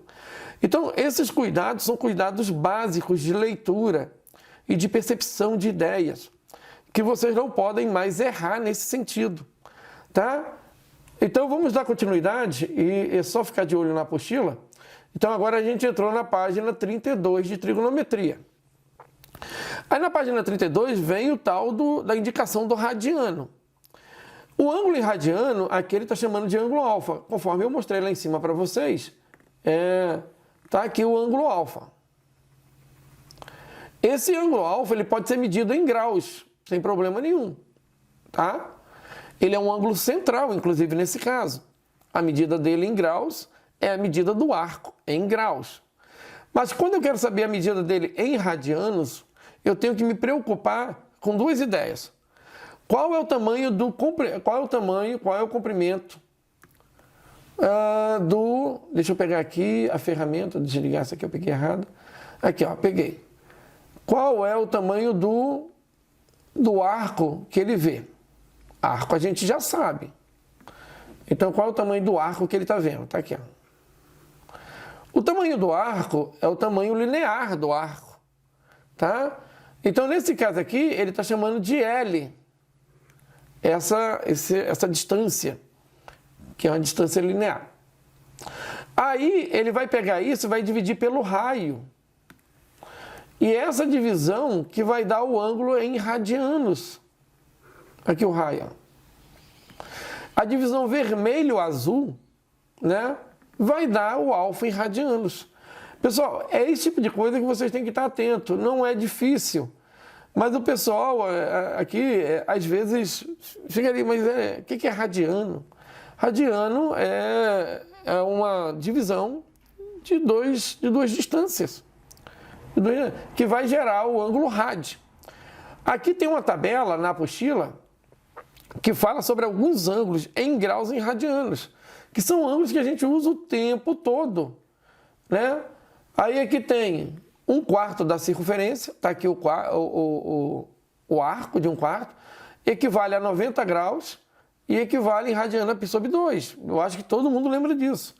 Speaker 1: Então, esses cuidados são cuidados básicos de leitura e de percepção de ideias, que vocês não podem mais errar nesse sentido, tá? Então, vamos dar continuidade e é só ficar de olho na apostila. Então, agora a gente entrou na página 32 de trigonometria. Aí na página 32 vem o tal da indicação do radiano. O ângulo em radiano, aqui ele está chamando de ângulo alfa. Conforme eu mostrei lá em cima para vocês, está aqui o ângulo alfa. Esse ângulo alfa ele pode ser medido em graus, sem problema nenhum. Tá? Ele é um ângulo central, inclusive nesse caso. A medida dele em graus é a medida do arco, em graus. Mas quando eu quero saber a medida dele em radianos, eu tenho que me preocupar com duas ideias. Qual é o tamanho qual é o comprimento deixa eu pegar aqui a ferramenta, desligar essa aqui, eu peguei errado. Aqui, ó, peguei. Qual é o tamanho do arco que ele vê? Arco a gente já sabe. Então, qual é o tamanho do arco que ele está vendo? Está aqui, ó. O tamanho do arco é o tamanho linear do arco, tá? Então, nesse caso aqui, ele está chamando de L, essa distância, que é uma distância linear. Aí, ele vai pegar isso e vai dividir pelo raio. E essa divisão que vai dar o ângulo em radianos. Aqui o raio. A divisão vermelho-azul, né, vai dar o alfa em radianos. Pessoal, é esse tipo de coisa que vocês têm que estar atento. Não é difícil. Mas o pessoal aqui, às vezes, fica ali, mas o que é radiano? Radiano é uma divisão de duas distâncias, que vai gerar o ângulo rad. Aqui tem uma tabela na apostila que fala sobre alguns ângulos em graus em radianos, que são ângulos que a gente usa o tempo todo, né? Aí aqui tem 1/4 da circunferência, está aqui o arco de 1/4, equivale a 90 graus e equivale em radiana π sobre 2. Eu acho que todo mundo lembra disso.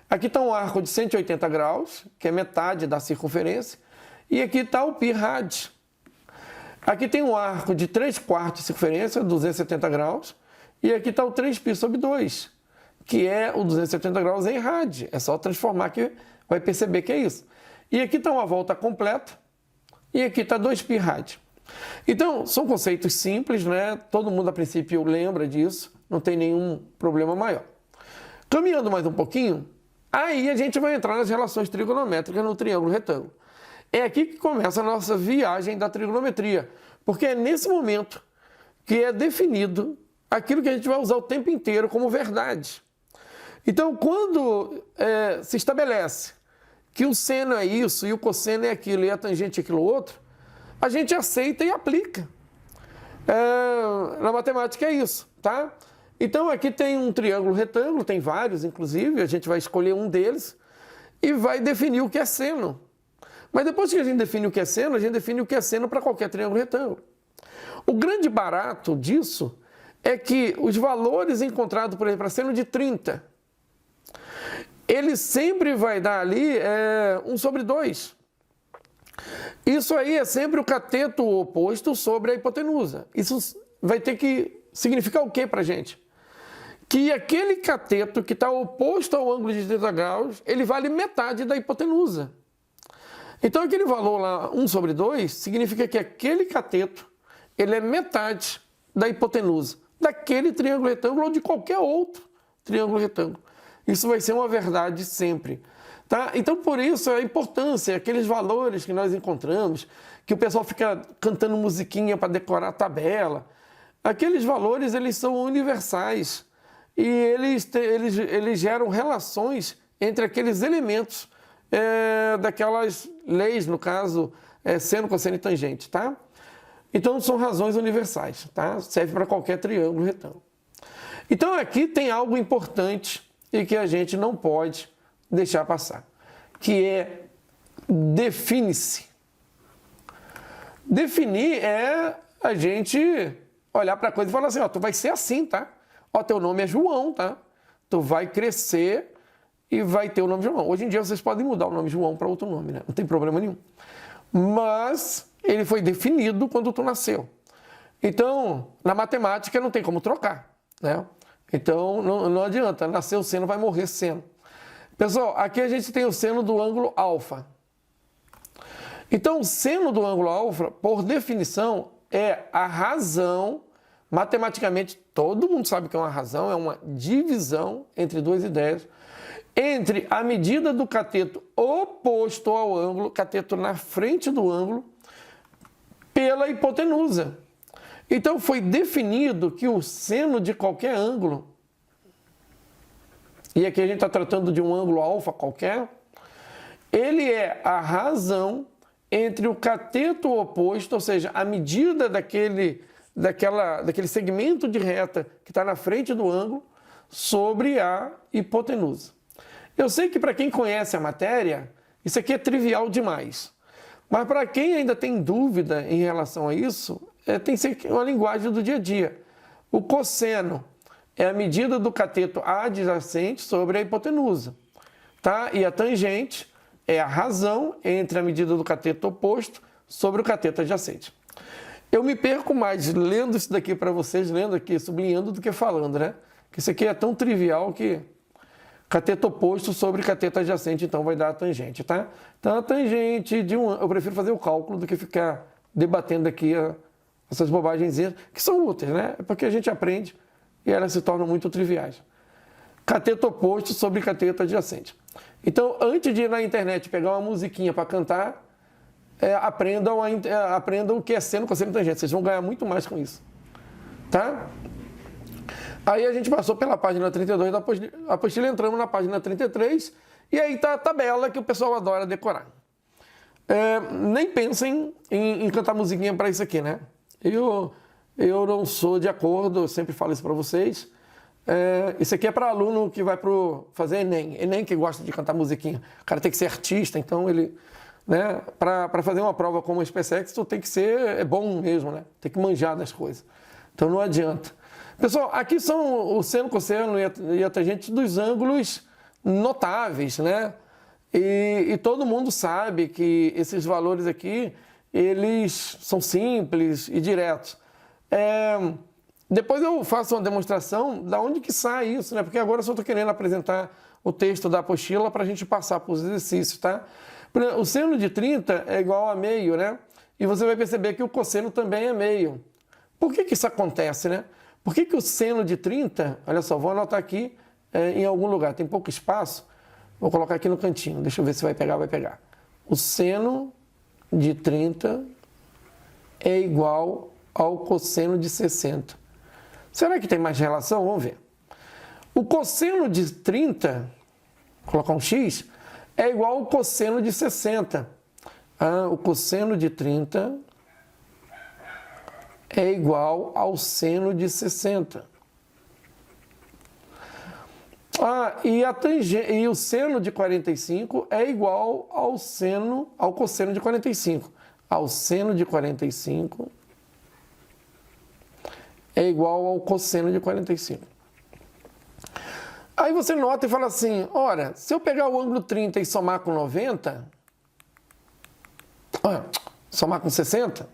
Speaker 1: Aqui está um arco de 180 graus, que é metade da circunferência, e aqui está o π rad. Aqui tem um arco de 3/4 de circunferência, 270 graus, e aqui está o 3π sobre 2, que é o 270 graus em rad. É só transformar que vai perceber que é isso. E aqui está uma volta completa, e aqui está 2π rad. Então, são conceitos simples, né? Todo mundo, a princípio, lembra disso, não tem nenhum problema maior. Caminhando mais um pouquinho, aí a gente vai entrar nas relações trigonométricas no triângulo retângulo. É aqui que começa a nossa viagem da trigonometria, porque é nesse momento que é definido aquilo que a gente vai usar o tempo inteiro como verdade. Então, quando se estabelece que o seno é isso, e o cosseno é aquilo, e a tangente é aquilo outro, a gente aceita e aplica. Na matemática é isso, tá? Então, aqui tem um triângulo retângulo, tem vários, inclusive, a gente vai escolher um deles e vai definir o que é seno. Mas depois que a gente define o que é seno, a gente define o que é seno para qualquer triângulo retângulo. O grande barato disso é que os valores encontrados, por exemplo, para seno de 30, ele sempre vai dar ali 1 sobre 2. Isso aí é sempre o cateto oposto sobre a hipotenusa. Isso vai ter que significar o que para a gente? Que aquele cateto que está oposto ao ângulo de 30 graus, ele vale metade da hipotenusa. Então, aquele valor lá, 1 sobre 2, significa que aquele cateto, ele é metade da hipotenusa daquele triângulo retângulo ou de qualquer outro triângulo retângulo. Isso vai ser uma verdade sempre. Tá? Então, por isso, a importância, aqueles valores que nós encontramos, que o pessoal fica cantando musiquinha para decorar a tabela, aqueles valores, eles são universais e eles geram relações entre aqueles elementos daquelas leis, no caso, seno, cosseno e tangente, tá? Então, são razões universais, tá? Serve para qualquer triângulo retângulo. Então, aqui tem algo importante e que a gente não pode deixar passar, que é define-se. Definir é a gente olhar para a coisa e falar assim, ó, tu vai ser assim, tá? Ó, teu nome é João, tá? Tu vai crescer e vai ter o nome João. Hoje em dia vocês podem mudar o nome João para outro nome, né? Não tem problema nenhum. Mas ele foi definido quando tu nasceu. Então, na matemática não tem como trocar, né? Então, não adianta. Nasceu seno, vai morrer seno. Pessoal, aqui a gente tem o seno do ângulo alfa. Então, o seno do ângulo alfa, por definição, é a razão, matematicamente, todo mundo sabe que é uma razão, é uma divisão entre duas ideias, entre a medida do cateto oposto ao ângulo, cateto na frente do ângulo, pela hipotenusa. Então, foi definido que o seno de qualquer ângulo, e aqui a gente está tratando de um ângulo alfa qualquer, ele é a razão entre o cateto oposto, ou seja, a medida daquele segmento de reta que está na frente do ângulo, sobre a hipotenusa. Eu sei que para quem conhece a matéria, isso aqui é trivial demais. Mas para quem ainda tem dúvida em relação a isso, tem que ser uma linguagem do dia a dia. O cosseno é a medida do cateto adjacente sobre a hipotenusa, tá? E a tangente é a razão entre a medida do cateto oposto sobre o cateto adjacente. Eu me perco mais lendo isso daqui para vocês, lendo aqui, sublinhando, do que falando, né? Que isso aqui é tão trivial que cateto oposto sobre cateto adjacente, então vai dar a tangente, tá? Então a tangente de um... Eu prefiro fazer o cálculo do que ficar debatendo aqui essas bobagens que são úteis, né? É porque a gente aprende e elas se tornam muito triviais. Cateto oposto sobre cateto adjacente. Então, antes de ir na internet pegar uma musiquinha para cantar, aprendam o que é seno, cosseno e tangente. Vocês vão ganhar muito mais com isso, tá? Aí a gente passou pela página 32 da apostila, entramos na página 33, e aí está a tabela que o pessoal adora decorar. Nem pensem em cantar musiquinha para isso aqui, né? Eu não sou de acordo, eu sempre falo isso para vocês. Isso aqui é para aluno que vai fazer Enem. Enem que gosta de cantar musiquinha. O cara tem que ser artista, então ele... né, para fazer uma prova como a SpaceX, tu tem que ser bom mesmo, né? Tem que manjar das coisas. Então não adianta. Pessoal, aqui são o seno, cosseno e a tangente dos ângulos notáveis, né? E todo mundo sabe que esses valores aqui, eles são simples e diretos. Depois eu faço uma demonstração da onde que sai isso, né? Porque agora eu só estou querendo apresentar o texto da apostila para a gente passar para os exercícios, tá? O seno de 30 é igual a meio, né? E você vai perceber que o cosseno também é meio. Por que isso acontece, né? Por que o seno de 30, olha só, vou anotar aqui em algum lugar, tem pouco espaço, vou colocar aqui no cantinho, deixa eu ver se vai pegar. O seno de 30 é igual ao cosseno de 60. Será que tem mais relação? Vamos ver. O cosseno de 30, vou colocar um x, é igual ao cosseno de 60. O cosseno de 30 é igual ao seno de 60. E o seno de 45 é igual ao cosseno de 45. Ao seno de 45 é igual ao cosseno de 45. Aí você nota e fala assim, ora, se eu pegar o ângulo 30 e somar com 90, somar com 60,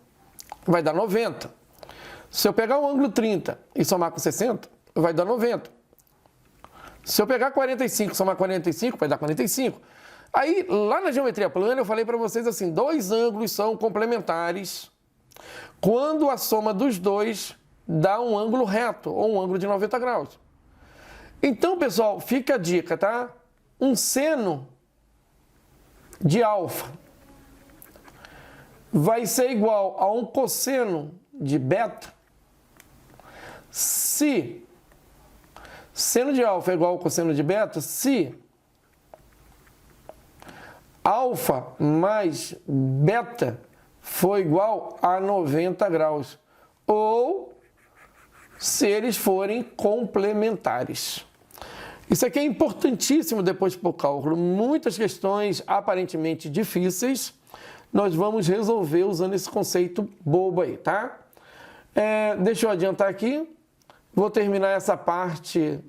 Speaker 1: vai dar 90. Se eu pegar o ângulo 30 e somar com 60, vai dar 90. Se eu pegar 45 e somar 45, vai dar 45. Aí, lá na geometria plana, eu falei para vocês assim, dois ângulos são complementares quando a soma dos dois dá um ângulo reto, ou um ângulo de 90 graus. Então, pessoal, fica a dica, tá? Um seno de alfa vai ser igual a um cosseno de beta se seno de alfa é igual ao cosseno de beta se alfa mais beta for igual a 90 graus ou se eles forem complementares. Isso aqui é importantíssimo depois para o cálculo. Muitas questões aparentemente difíceis nós vamos resolver usando esse conceito bobo aí, tá? Deixa eu adiantar aqui. Vou terminar essa parte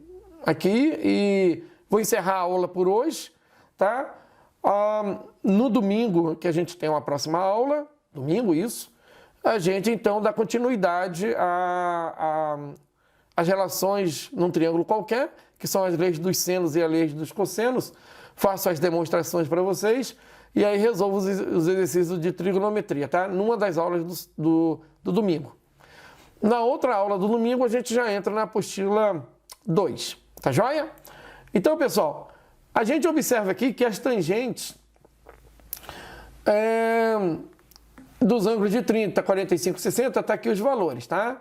Speaker 1: aqui e vou encerrar a aula por hoje, tá? No domingo, que a gente tem uma próxima aula, domingo isso, a gente então dá continuidade às relações num triângulo qualquer, que são as leis dos senos e as leis dos cossenos. Faço as demonstrações para vocês e aí resolvo os exercícios de trigonometria, tá? Numa das aulas do domingo. Na outra aula do domingo, a gente já entra na apostila 2, tá joia? Então, pessoal, a gente observa aqui que as tangentes dos ângulos de 30, 45, 60, tá aqui os valores, tá?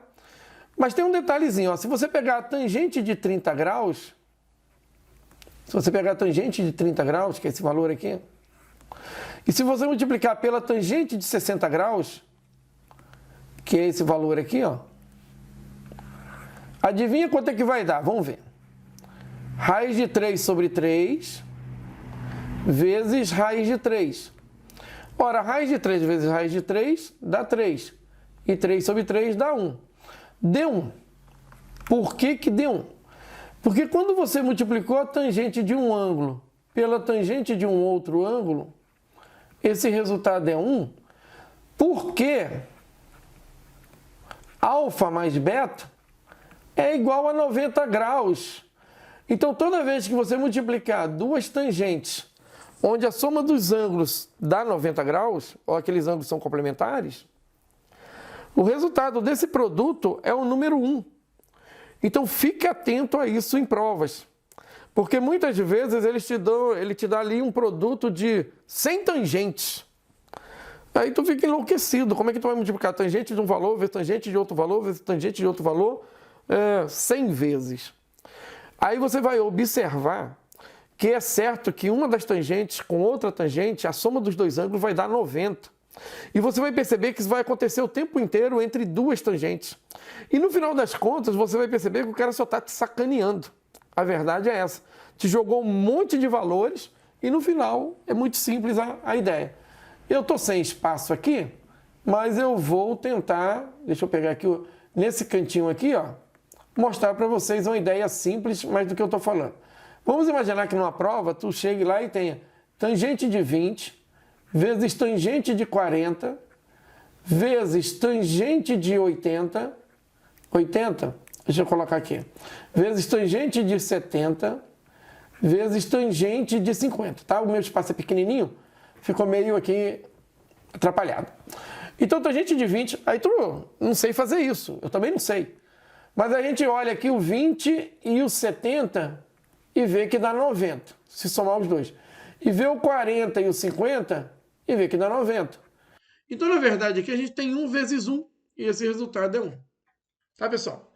Speaker 1: Mas tem um detalhezinho, ó, se você pegar a tangente de 30 graus, que é esse valor aqui, e se você multiplicar pela tangente de 60 graus, que é esse valor aqui, ó, adivinha quanto é que vai dar? Vamos ver. Raiz de 3 sobre 3 vezes raiz de 3. Ora, raiz de 3 vezes raiz de 3 dá 3. E 3 sobre 3 dá 1. Deu 1. Por que que deu 1? Porque quando você multiplicou a tangente de um ângulo pela tangente de um outro ângulo, esse resultado é 1, porque alfa mais beta é igual a 90 graus. Então, toda vez que você multiplicar duas tangentes, onde a soma dos ângulos dá 90 graus, ou aqueles ângulos são complementares, o resultado desse produto é o número 1. Então, fique atento a isso em provas. Porque muitas vezes ele te dá ali um produto de 100 tangentes. Aí tu fica enlouquecido. Como é que tu vai multiplicar a tangente de um valor, vezes tangente de outro valor, vezes tangente de outro valor, 100 vezes. Aí você vai observar que é certo que uma das tangentes com outra tangente, a soma dos dois ângulos vai dar 90. E você vai perceber que isso vai acontecer o tempo inteiro entre duas tangentes. E no final das contas, você vai perceber que o cara só está te sacaneando. A verdade é essa. Te jogou um monte de valores e no final é muito simples a ideia. Eu estou sem espaço aqui, mas eu vou tentar... Deixa eu pegar aqui nesse cantinho aqui, ó, mostrar para vocês uma ideia simples, mas do que eu estou falando. Vamos imaginar que numa prova, tu chegue lá e tenha tangente de 20 vezes tangente de 40 vezes tangente de 80, deixa eu colocar aqui, vezes tangente de 70, vezes tangente de 50, tá? O meu espaço é pequenininho, ficou meio aqui atrapalhado. Então, tangente de 20, aí tu não sei fazer isso, eu também não sei. Mas a gente olha aqui o 20 e o 70 e vê que dá 90, se somar os dois. E vê o 40 e o 50 e vê que dá 90. Então, na verdade, aqui a gente tem 1 vezes 1 e esse resultado é 1. Tá, pessoal?